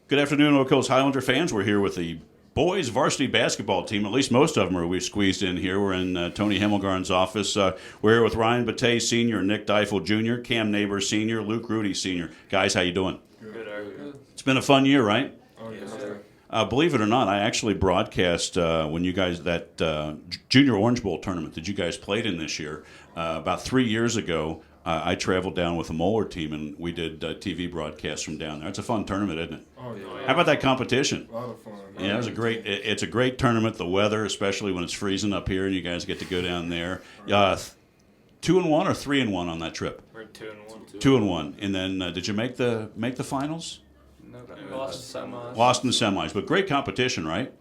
Good afternoon, Oak Hills Highlander fans. We're here with the boys varsity basketball team. At least most of them are. We squeezed in here. We're in Tony Hemmelgarn's office. We're here with Ryan Batte Sr., Nick Deifel Jr., Cam Naber Sr., Luke Rudy Sr. Guys, how you doing? Good. Are you? It's been a fun year, right? Oh, yes, sir. Believe it or not, I actually broadcast when you guys, that Junior Orange Bowl tournament that you guys played in this year. About 3 years ago, I traveled down with the Moeller team, and we did TV broadcasts from down there. It's a fun tournament, isn't it? Oh, yeah. How about that competition? A lot of fun. Yeah, it was a great. It's a great tournament. The weather, especially when it's freezing up here, and you guys get to go down there. 2-1 or 3-1 on that trip. We're 2-1. 2-1, and then did you make the finals? No, we lost the semis. Lost in the semis, but great competition, right?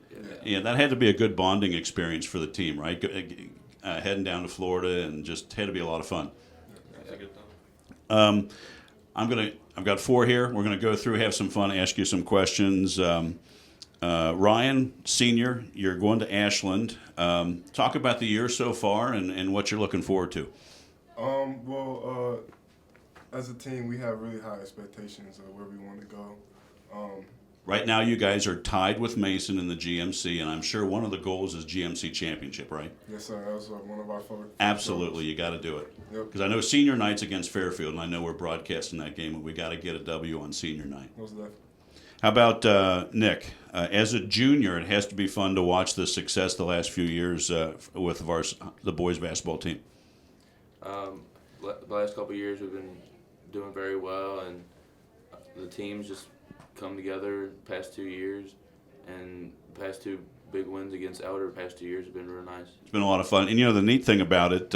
Yeah, that had to be a good bonding experience for the team, right? Heading down to Florida, and just had to be a lot of fun. I've got 4 here. We're gonna go through, have some fun, ask you some questions. Ryan Senior, you're going to Ashland. Talk about the year so far and what you're looking forward to. As a team, we have really high expectations of where we want to go. Right now, you guys are tied with Mason in the GMC, and I'm sure one of the goals is GMC championship, right? Yes, sir. That was one of our focus. Absolutely, you got to do it. Yep. Because I know senior night's against Fairfield, and I know we're broadcasting that game, and we got to get a W on senior night. Most definitely. How about Nick? As a junior, it has to be fun to watch the success the last few years with the boys basketball team. The last couple of years, we've been doing very well, and the team's just come together the past 2 years, and the past 2 big wins against Elder the past 2 years have been real nice. It's been a lot of fun, and the neat thing about it,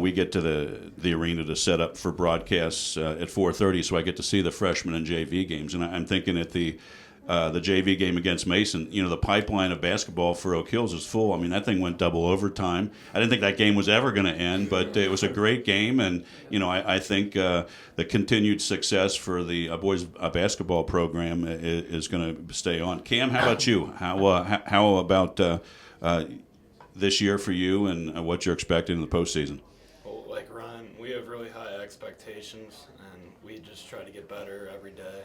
we get to the arena to set up for broadcasts at 4:30, so I get to see the freshman and JV games, and I'm thinking at the JV game against Mason, the pipeline of basketball for Oak Hills is full. I mean, that thing went double overtime. I didn't think that game was ever going to end, but it was a great game, and I think the continued success for the boys basketball program is going to stay on. Cam, how about you? How about this year for you, and what you're expecting in the postseason? Well, like Ryan, we have really high expectations, and we just try to get better every day.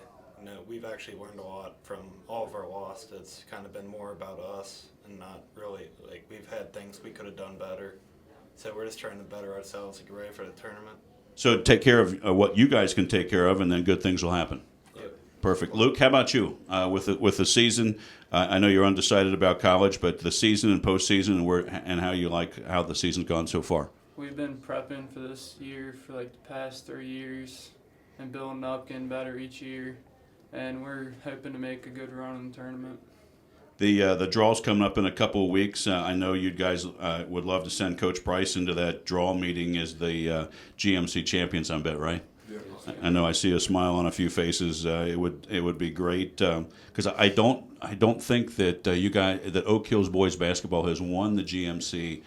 We've actually learned a lot from all of our losses. It's kind of been more about us and not really, we've had things we could have done better. So we're just trying to better ourselves to get ready for the tournament. So take care of what you guys can take care of, and then good things will happen. Yep. Perfect. Luke, how about you? With the season, I know you're undecided about college, but the season and postseason, and how you like how the season's gone so far. We've been prepping for this year for the past 3 years and building up, getting better each year. And we're hoping to make a good run in the tournament. The draw's coming up in a couple of weeks. I know you guys would love to send Coach Price into that draw meeting as the GMC champions, I bet, right? Yeah. I know I see a smile on a few faces. It would be great because I don't think that that Oak Hills boys basketball has won the GMC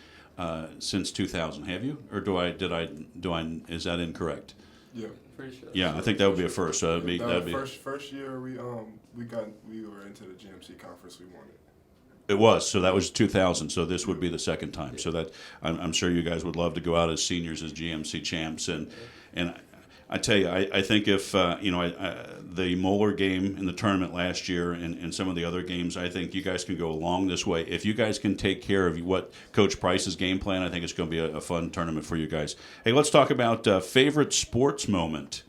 since 2000. Have you, or is that incorrect? Yeah. Pretty sure. Yeah, I think that would be a first. So that'd be First year we were into the GMC conference. We won it. It was, so that was 2000. So this would be the second time. So that I'm sure you guys would love to go out as seniors as GMC champs. And I tell you, I think if the Moeller game in the tournament last year and some of the other games, I think you guys can go along this way. If you guys can take care of what Coach Price's game plan, I think it's going to be a fun tournament for you guys. Hey, let's talk about favorite sports moment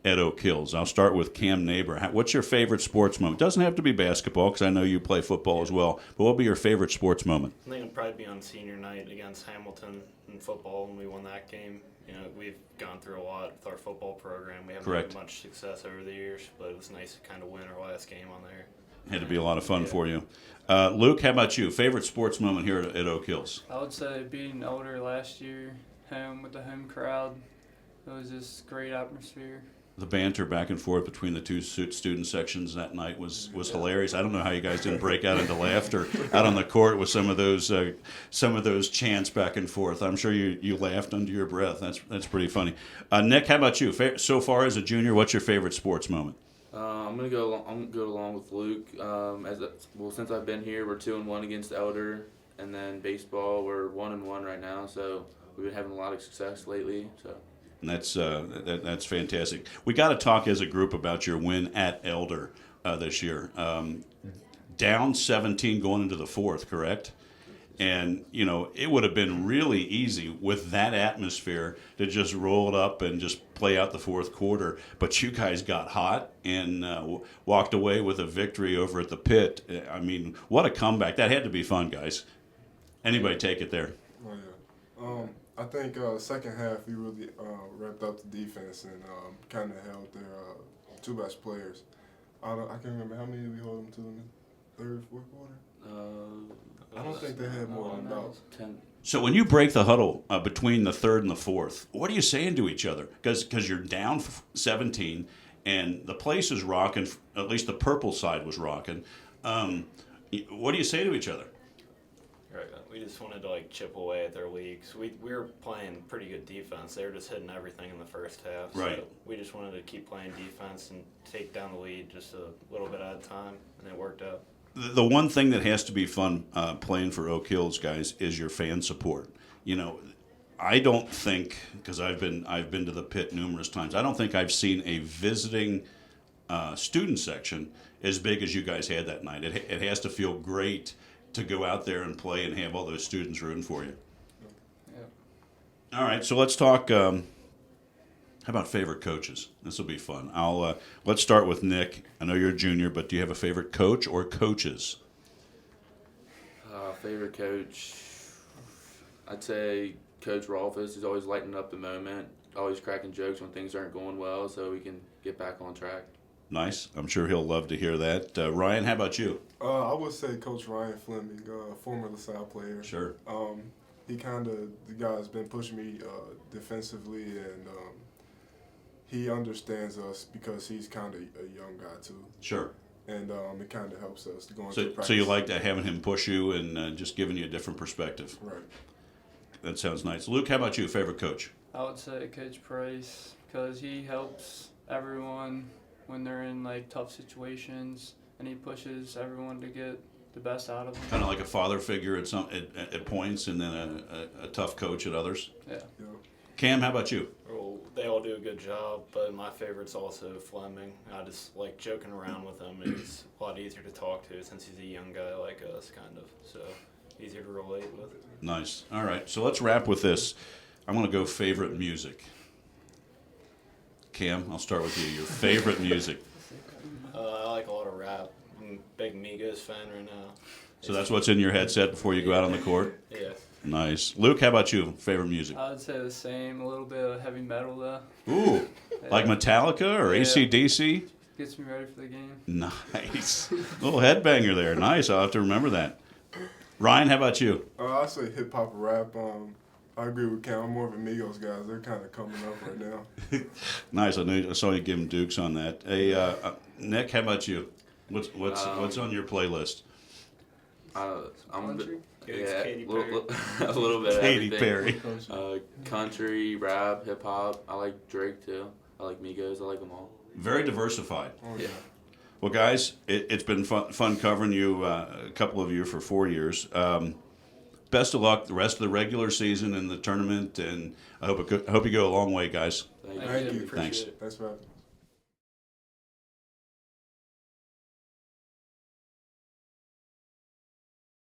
at Oak Hills. I'll start with Cam Naber. What's your favorite sports moment? Doesn't have to be basketball, because I know you play football as well. But what would be your favorite sports moment? I think it'd probably be on senior night against Hamilton in football, and we won that game. We've gone through a lot with our football program. We haven't had much success over the years, but it was nice to kind of win our last game on there. Had to be a lot of fun for you. Luke, how about you? Favorite sports moment here at Oak Hills? I would say beating Elder last year, home with the home crowd. It was just great atmosphere. The banter back and forth between the two student sections that night was hilarious. I don't know how you guys didn't break out into laughter out on the court with some of those chants back and forth. I'm sure you laughed under your breath. That's pretty funny. Nick, how about you? So far as a junior, what's your favorite sports moment? I'm gonna go along with Luke. Since I've been here, we're 2-1 against Elder, and then baseball we're 1-1 right now. So we've been having a lot of success lately. So And that's fantastic. We got to talk as a group about your win at Elder this year. Down 17 going into the fourth, correct? And, it would have been really easy with that atmosphere to just roll it up and just play out the fourth quarter. But you guys got hot and walked away with a victory over at the pit. I mean, what a comeback. That had to be fun, guys. Anybody take it there? Oh, yeah. I think second half we really wrapped up the defense and kind of held their two best players. I can't remember how many we held them to in the third, fourth quarter. I don't think they had more than about 10. So when you break the huddle between the third and the fourth, what are you saying to each other? Because you're down 17 and the place is rocking, at least the purple side was rocking. What do you say to each other? Right. We just wanted to chip away at their leaks. We were playing pretty good defense. They were just hitting everything in the first half. Right. So we just wanted to keep playing defense and take down the lead just a little bit at a time, and it worked out. The one thing that has to be fun playing for Oak Hills, guys, is your fan support. I don't think, because I've been to the pit numerous times, I don't think I've seen a visiting student section as big as you guys had that night. It has to feel great to go out there and play and have all those students rooting for you. Yeah. All right, so let's talk. How about favorite coaches? This will be fun. Let's start with Nick. I know you're a junior, but do you have a favorite coach or coaches? Favorite coach, I'd say Coach Rolfus is always lighting up the moment, always cracking jokes when things aren't going well, so we can get back on track. Nice. I'm sure he'll love to hear that. Ryan, how about you? I would say Coach Ryan Fleming, former LaSalle player. Sure. The guy's been pushing me defensively, and he understands us because he's kind of a young guy too. Sure. And it kind of helps us going through practice. So you like having him push you and just giving you a different perspective. Right. That sounds nice. Luke, how about you? Favorite coach? I would say Coach Price because he helps everyone when they're in tough situations, and he pushes everyone to get the best out of them. Kind of like a father figure at points, and then a tough coach at others. Yeah. Yeah. Cam, how about you? Well, they all do a good job, but my favorite's also Fleming. I just like joking around with him. He's a lot easier to talk to since he's a young guy like us, kind of. So easier to relate with. Nice. All right, so let's wrap with this. I'm going to go favorite music. Cam, I'll start with you. Your favorite music. I like a lot of rap. I'm a big Migos fan right now. So that's what's in your headset before you go out on the court? Yeah. Nice. Luke, how about you? Favorite music? I would say the same. A little bit of heavy metal though. Ooh, like Metallica or Yeah. AC/DC? Gets me ready for the game. Nice. Little headbanger there. Nice. I'll have to remember that. Ryan, how about you? I say hip hop rap. I agree with Cam. I'm more of a Migos guys. They're kind of coming up right now. Nice. I saw you give him Dukes on that. Hey, Nick, how about you? What's on your playlist? I'm Country? It's Katy a Perry. little bit of Katy everything. Perry. Country, rap, hip hop. I like Drake too. I like Migos. I like them all. Very diversified. Oh, Yeah. Well, guys, it's been fun covering you, a couple of you for 4 years. Best of luck the rest of the regular season and the tournament, and I hope you go a long way, guys. Thank you. Thank you. Appreciate Thanks. it. Thanks for having me.